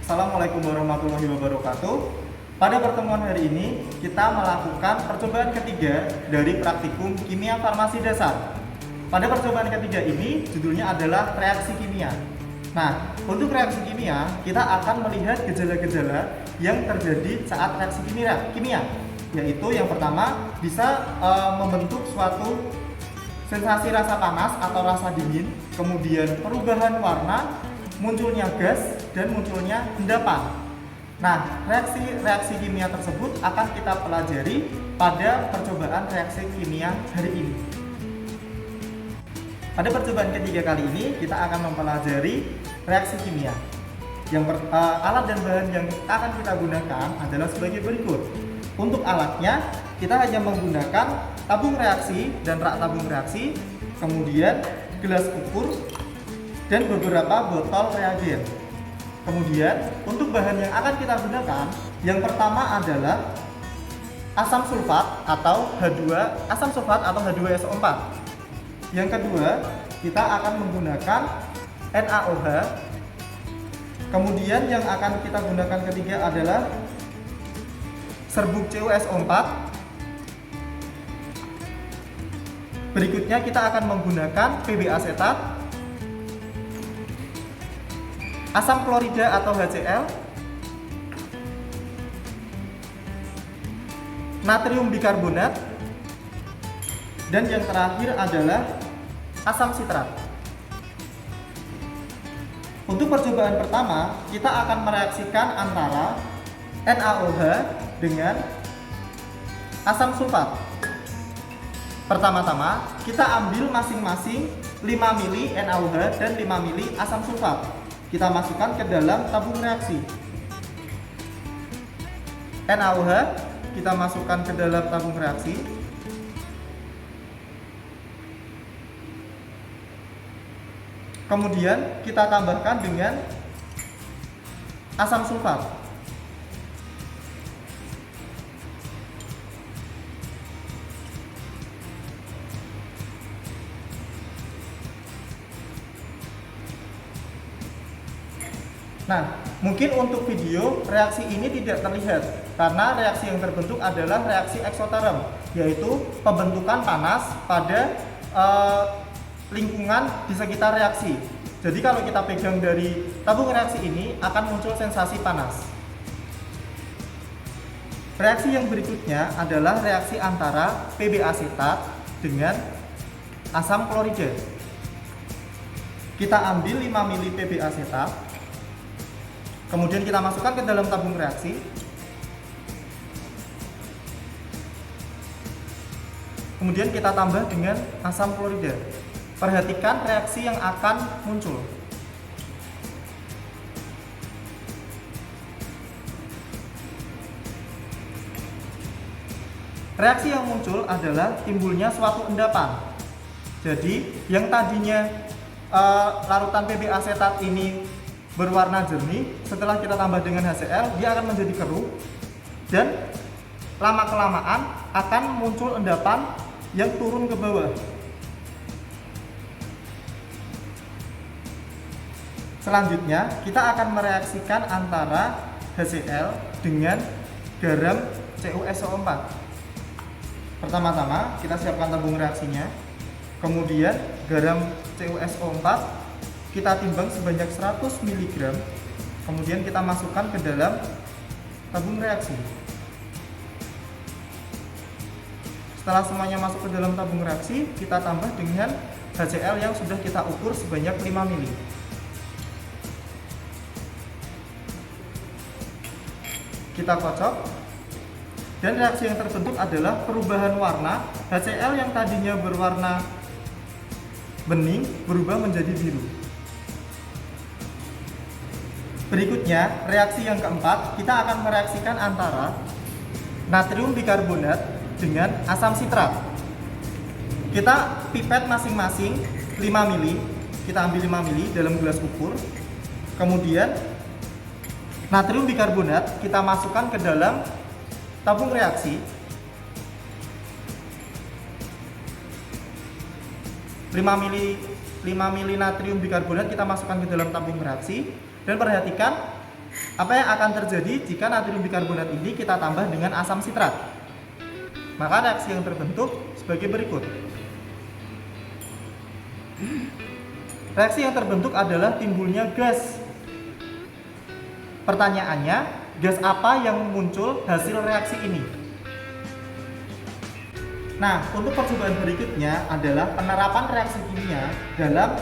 Assalamualaikum warahmatullahi wabarakatuh. Pada pertemuan hari ini kita melakukan percobaan ketiga dari praktikum kimia farmasi dasar. Pada percobaan ketiga ini judulnya adalah reaksi kimia. Nah, untuk reaksi kimia kita akan melihat gejala-gejala yang terjadi saat reaksi kimia, yaitu yang pertama bisa membentuk suatu sensasi rasa panas atau rasa dingin, kemudian perubahan warna, munculnya gas, dan munculnya endapan. Nah, reaksi kimia tersebut akan kita pelajari pada percobaan reaksi kimia hari ini. Pada percobaan ketiga kali ini kita akan mempelajari reaksi kimia. Alat dan bahan yang akan kita gunakan adalah sebagai berikut. Untuk alatnya kita hanya menggunakan tabung reaksi dan rak tabung reaksi, kemudian gelas ukur, dan beberapa botol reagen. Kemudian untuk bahan yang akan kita gunakan, yang pertama adalah asam sulfat atau H2SO4. Yang kedua, kita akan menggunakan NaOH. Kemudian yang akan kita gunakan ketiga adalah serbuk CuSO4. Berikutnya kita akan menggunakan PB asetat, asam klorida atau HCl, natrium bikarbonat, dan yang terakhir adalah asam sitrat. Untuk percobaan pertama, kita akan mereaksikan antara NaOH dengan asam sulfat. Pertama-tama, kita ambil masing-masing 5 mili NaOH dan 5 mili asam sulfat. Kita masukkan ke dalam tabung reaksi. NaOH kita masukkan ke dalam tabung reaksi. Kemudian kita tambahkan dengan asam sulfat. Nah, mungkin untuk video reaksi ini tidak terlihat karena reaksi yang terbentuk adalah reaksi eksoterm, yaitu pembentukan panas pada lingkungan di sekitar reaksi. Jadi kalau kita pegang dari tabung reaksi ini akan muncul sensasi panas. Reaksi yang berikutnya adalah reaksi antara PB asetat dengan asam klorida. Kita ambil 5 mili PB asetat, kemudian kita masukkan ke dalam tabung reaksi. Kemudian kita tambah dengan asam klorida. Perhatikan reaksi yang akan muncul. Reaksi yang muncul adalah timbulnya suatu endapan. Jadi, yang tadinya larutan PB asetat ini berwarna jernih, setelah kita tambah dengan HCl, dia akan menjadi keruh dan lama-kelamaan akan muncul endapan yang turun ke bawah. Selanjutnya, kita akan mereaksikan antara HCl dengan garam CuSO4. Pertama-tama, kita siapkan tabung reaksinya. Kemudian, garam CuSO4 kita timbang sebanyak 100 mg. Kemudian kita masukkan ke dalam tabung reaksi. Setelah semuanya masuk ke dalam tabung reaksi, kita tambah dengan HCl yang sudah kita ukur sebanyak 5 mili. Kita kocok, dan reaksi yang terbentuk adalah perubahan warna. HCl yang tadinya berwarna bening berubah menjadi biru. Berikutnya, reaksi yang keempat, kita akan mereaksikan antara natrium bikarbonat dengan asam sitrat. Kita pipet masing-masing 5 mili, kita ambil 5 mili dalam gelas ukur. Kemudian natrium bikarbonat kita masukkan ke dalam tabung reaksi. 5 mili natrium bikarbonat kita masukkan ke dalam tabung reaksi. Dan perhatikan Apa yang akan terjadi jika natrium bikarbonat ini kita tambah dengan asam sitrat? Maka reaksi yang terbentuk sebagai berikut. Reaksi yang terbentuk adalah timbulnya gas. Pertanyaannya, gas apa yang muncul hasil reaksi ini? Nah, untuk percobaan berikutnya adalah penerapan reaksi kimia dalam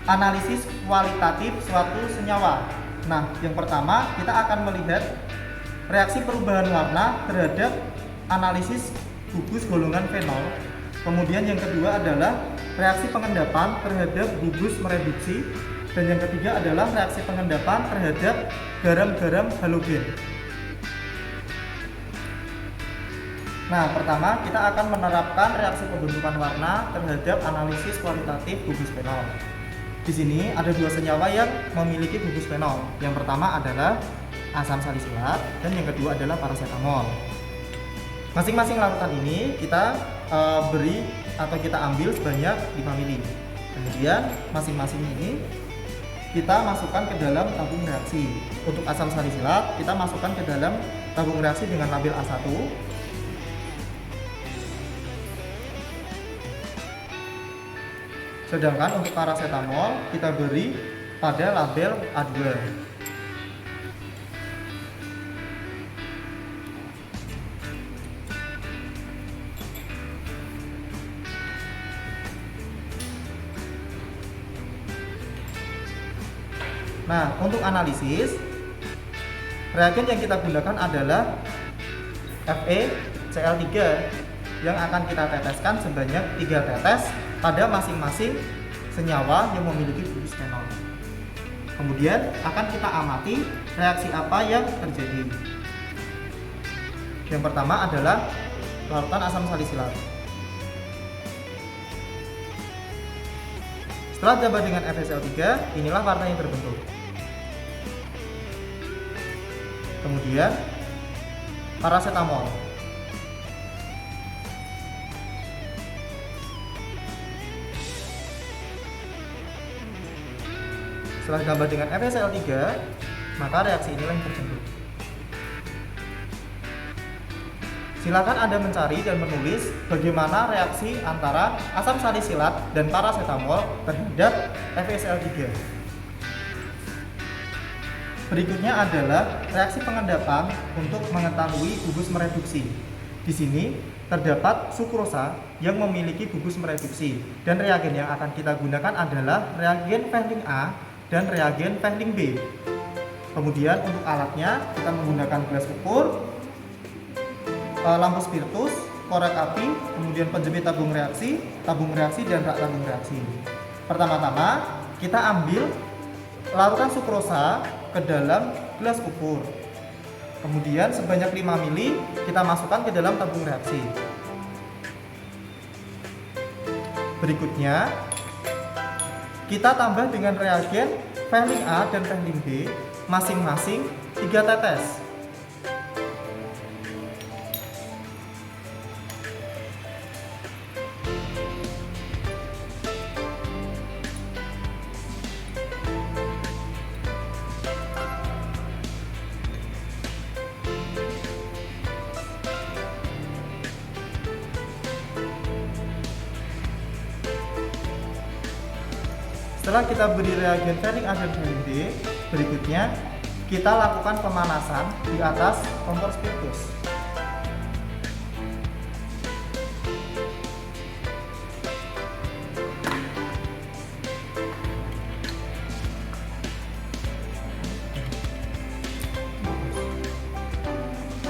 analisis kualitatif suatu senyawa. Nah, yang pertama kita akan melihat reaksi perubahan warna terhadap analisis gugus golongan fenol. Kemudian yang kedua adalah reaksi pengendapan terhadap gugus mereduksi. Dan yang ketiga adalah reaksi pengendapan terhadap garam-garam halogen. Nah, pertama kita akan menerapkan reaksi pembentukan warna terhadap analisis kualitatif gugus fenol. Di sini ada dua senyawa yang memiliki gugus fenol. Yang pertama adalah asam salisilat dan yang kedua adalah parasetamol. Masing-masing larutan ini kita beri atau kita ambil sebanyak 5 ml. Kemudian masing-masing ini kita masukkan ke dalam tabung reaksi. Untuk asam salisilat kita masukkan ke dalam tabung reaksi dengan label A1. Sedangkan untuk parasetamol kita beri pada label A2. Nah, untuk analisis reagen yang kita gunakan adalah FeCl3 yang akan kita teteskan sebanyak 3 tetes pada masing-masing senyawa yang memiliki gugus fenol. Kemudian akan kita amati reaksi apa yang terjadi. Yang pertama adalah larutan asam salisilat. Setelah ditambah dengan FeCl3, inilah warna yang terbentuk. Kemudian parasetamol. Setelah ditambah dengan FeCl3, maka reaksi inilah yang terbentuk. Silakan Anda mencari dan menulis bagaimana reaksi antara asam salisilat dan parasetamol terhadap FeCl3. Berikutnya adalah reaksi pengendapan untuk mengetahui gugus mereduksi. Di sini terdapat sukrosa yang memiliki gugus mereduksi dan reagen yang akan kita gunakan adalah reagen Fehling A dan reagen Fehling B. Kemudian untuk alatnya kita menggunakan gelas ukur, lampu spiritus, korek api, kemudian penjepit tabung reaksi dan rak tabung reaksi. Pertama-tama kita ambil larutan sukrosa ke dalam gelas ukur. Kemudian sebanyak 5 ml kita masukkan ke dalam tabung reaksi. Berikutnya kita tambah dengan reagen Fehling A dan Fehling B masing-masing 3 tetes. Setelah kita beri reagen Fehling A dan Fehling B, berikutnya kita lakukan pemanasan di atas kompor spiritus.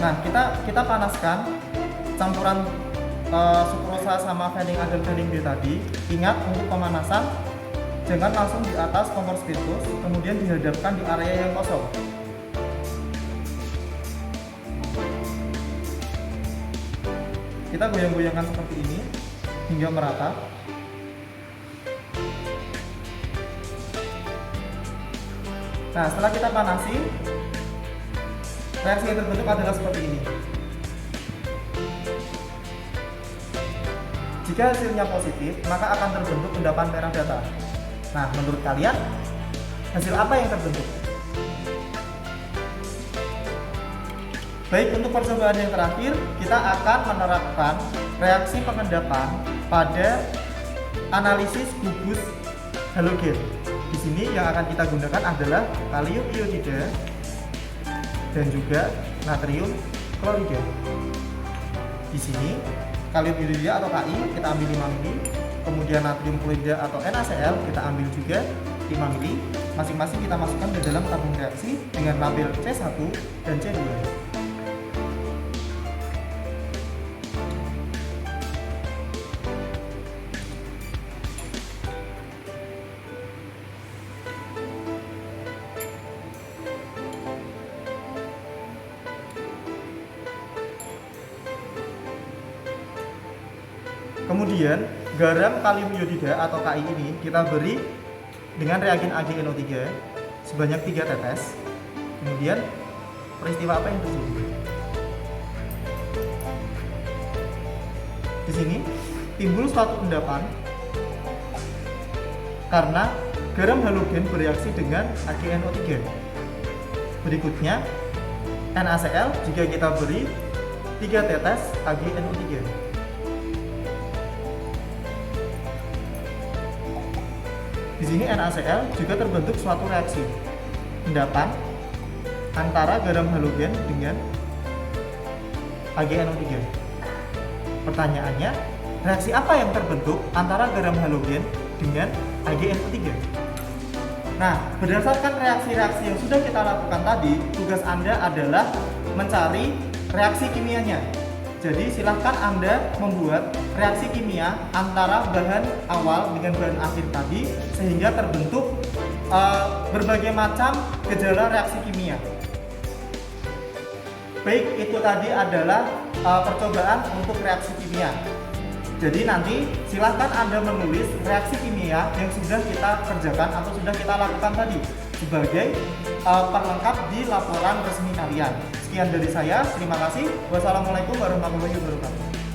Nah, kita panaskan campuran sukrosa sama Fehling A dan Fehling B tadi. Ingat untuk pemanasan jangan langsung di atas kompor spiritus, kemudian dihadapkan di area yang kosong. Kita goyang-goyangkan seperti ini hingga merata. Nah, setelah kita panasi, reaksi yang terbentuk adalah seperti ini. Jika hasilnya positif, maka akan terbentuk endapan merah datar. Nah, menurut kalian hasil apa yang terbentuk? Baik, untuk percobaan yang terakhir, kita akan menerapkan reaksi pengendapan pada analisis gugus halogen. Di sini yang akan kita gunakan adalah kalium iodida dan juga natrium klorida. Di sini kalium iodida atau Ki kita ambil 5 mili, kemudian natrium klorida atau NaCl kita ambil juga 5 mili. Masing-masing kita masukkan ke dalam tabung reaksi dengan label C1 dan C2. Kemudian garam kalium iodida atau Ki ini kita beri dengan reagen AgNO3 sebanyak 3 tetes. Kemudian peristiwa apa yang terjadi? Di sini timbul suatu endapan karena garam halogen bereaksi dengan AgNO3. Berikutnya NaCl juga kita beri 3 tetes AgNO3. Di sini NaCl juga terbentuk suatu reaksi endapan antara garam halogen dengan AgNO3. Pertanyaannya, reaksi apa yang terbentuk antara garam halogen dengan AgNO3? Nah, berdasarkan reaksi-reaksi yang sudah kita lakukan tadi, tugas Anda adalah mencari reaksi kimianya. Jadi silahkan Anda membuat reaksi kimia antara bahan awal dengan bahan akhir tadi sehingga terbentuk berbagai macam gejala reaksi kimia. Baik, itu tadi adalah percobaan untuk reaksi kimia. Jadi nanti silahkan Anda menulis reaksi kimia yang sudah kita kerjakan atau sudah kita lakukan tadi sebagai pelengkap di laporan resmi kalian. Sekian dari saya, terima kasih. Wassalamualaikum warahmatullahi wabarakatuh.